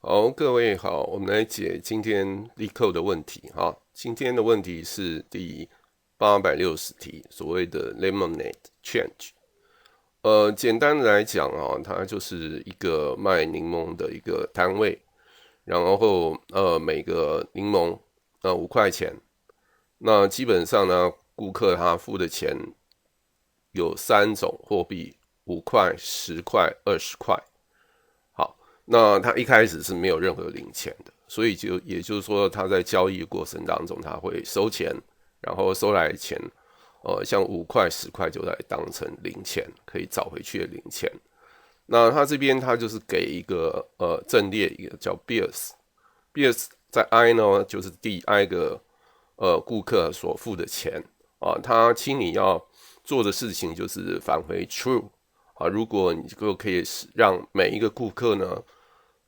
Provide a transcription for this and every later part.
好，各位好，我们来解今天力扣的问题哈。今天的问题是第860题，所谓的 lemonade change。简单的来讲啊，它就是一个卖柠檬的一个摊位，然后每个柠檬5块钱。那基本上呢，顾客他付的钱有3种货币：5块、10块、20块。那他一开始是没有任何零钱的，所以也就是说，他在交易的过程当中，他会收钱，然后收来的钱，像5块、10块就来当成零钱，可以找回去的零钱。那他这边他就是给一个阵列，一个叫 Bills 在 I 呢，就是第 I 个顾客所付的钱啊，他请你要做的事情就是返回 True 啊，如果你就可以让每一个顾客呢，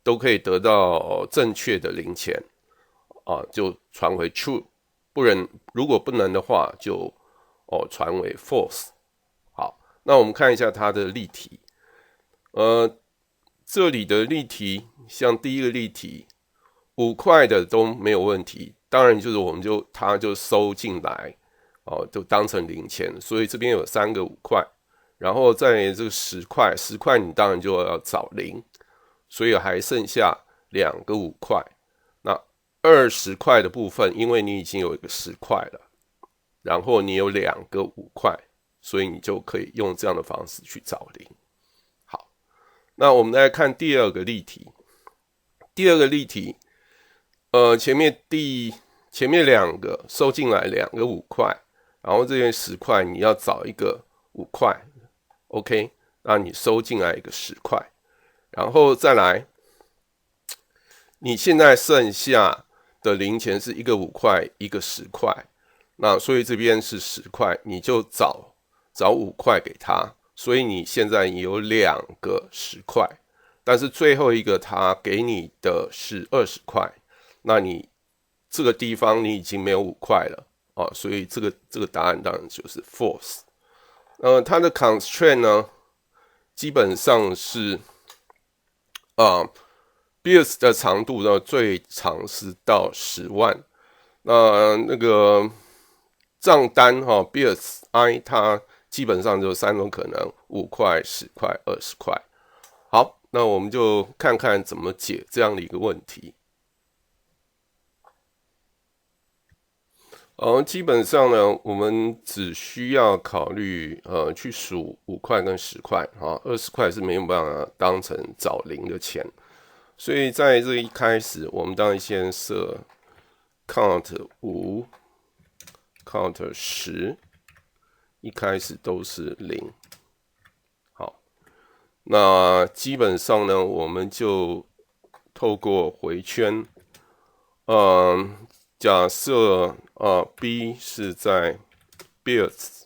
都可以得到正确的零钱啊，就传回 true， 如果不能的话，就传为 false。好，那我们看一下它的例题。这里的例题，像第一个例题，5块的都没有问题，当然就是他就收进来，就当成零钱，所以这边有3个5块，然后在这个10块，10块你当然就要找零。所以还剩下2个5块，那20块的部分，因为你已经有一个10块了，然后你有2个5块，所以你就可以用这样的方式去找零。好，那我们来看第二个例题。第二个例题，前面2个收进来2个5块，然后这边10块你要找一个5块 ，OK， 那你收进来一个10块。然后再来，你现在剩下的零钱是1个5块，一个10块，那所以这边是10块，你就找5块给他，所以你现在有2个10块，但是最后一个他给你的是20块，那你这个地方你已经没有5块了啊，所以这个答案当然就是 false。它的 constraint 呢，基本上是Bills 的长度呢，最长是到10万。那个账单Bills I 它基本上就3种可能：5块、10块、20块。好，那我们就看看怎么解这样的一个问题。基本上呢，我们只需要考虑去数5块跟10块啊，20块是没有办法当成找零的钱，所以在这一开始，我们当然先设 count 5 count 10，一开始都是0。好，那基本上呢，我们就透过回圈，假设B 是在 Bills，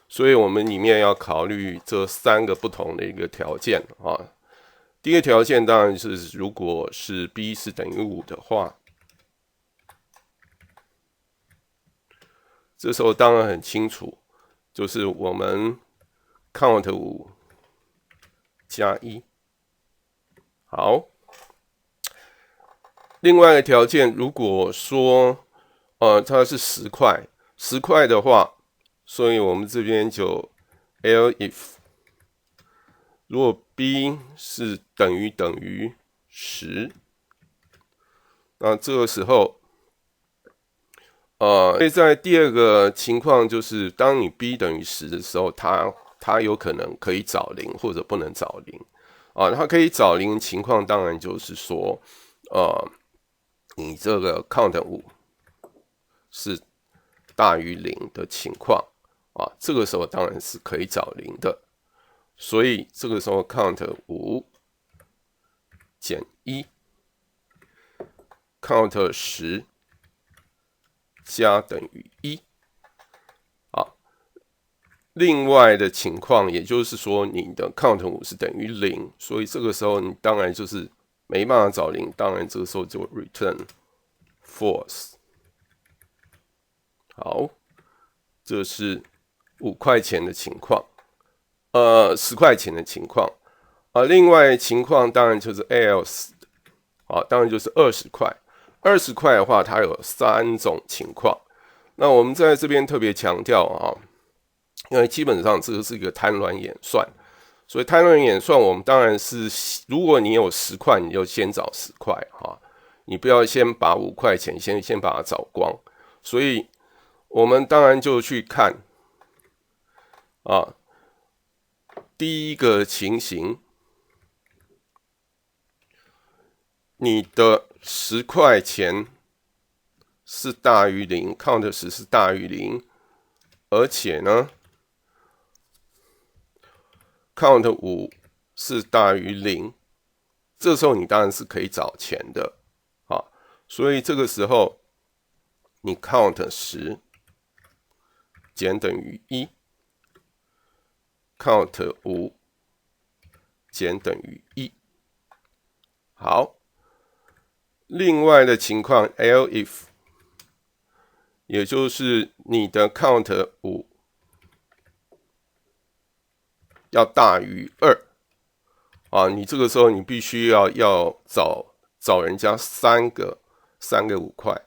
所以我们里面要考虑这3个不同的一个条件啊。第一个条件当然是，如果是 B 是等于5的话，这时候当然很清楚，就是我们 count 5加1。好。另外一个条件，如果说它是10块，10块的话，所以我们这边就 if 如果 B 是等于10，那这个时候所以在第二个情况就是，当你 B 等于10的时候，它有可能可以找零或者不能找零啊。它可以找零的情况，当然就是说你这个 count 5是大于0的情况啊，这个时候当然是可以找零的，所以这个时候 count 5减1 count 10加等于1。好，另外的情况，也就是说你的 count 5是等于0，所以这个时候你当然就是没办法找零，当然这个时候就 return false。好，这是5块钱的情况，10块钱的情况。另外情况当然就是 else 当然就是20块。20块的话，它有3种情况。那我们在这边特别强调因为基本上这个是一个摊卵演算，所以摊卵演算我们当然是，如果你有10块，你就先找10块你不要先把5块钱先把它找光。所以我们当然就去看第一个情形，你的10块钱是大于0 ，count 10是大于0，而且呢 ，count 5是大于0，这时候你当然是可以找钱的所以这个时候你 count 10减等于1 ，count 5减等于1。好，另外的情况 ，elif， 也就是你的 count 5要大于2你这个时候你必须要找人家3个5块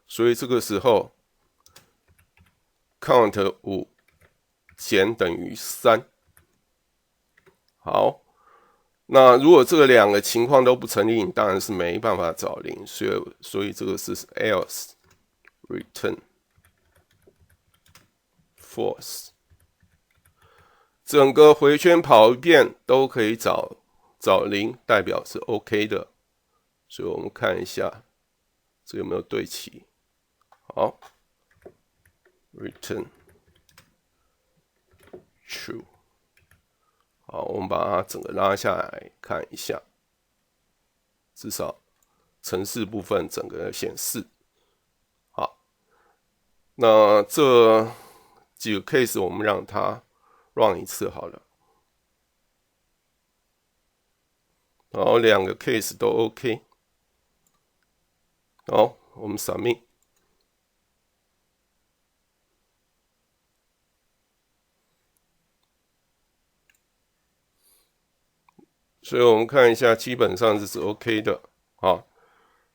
所以这个时候 count 5减等于3。好，那如果这2个情况都不成立，你当然是没办法找0，所以这个是 else return false。整个回圈跑一遍都可以找0，代表是 OK 的。所以我们看一下这有没有对齐。好 ，return true。好，我们把它整个拉下来看一下，至少程式部分整个显示。好，那这几个 case 我们让它 run 一次好了。然后2个 case 都 OK。好，我们 submit。所以我们看一下，基本上这是 OK 的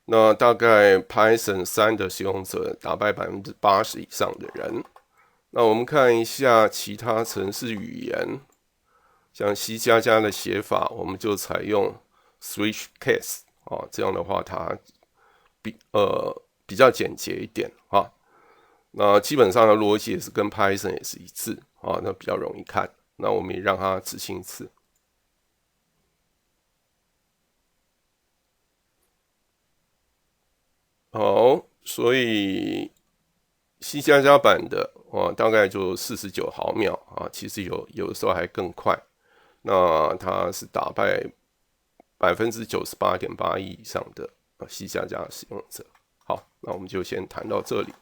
那大概 Python 3的使用者打败80%以上的人。那我们看一下其他程式语言，像 C++ 的写法，我们就采用 switch case 这样的话它比较简洁一点那基本上的逻辑也是跟 Python 也是一致那比较容易看。那我们也让它执行一次。好，所以 C++ 版的大概就49毫秒其实有的时候还更快。那它是打败98.81%以上的C++ 使用者。好，那我们就先谈到这里。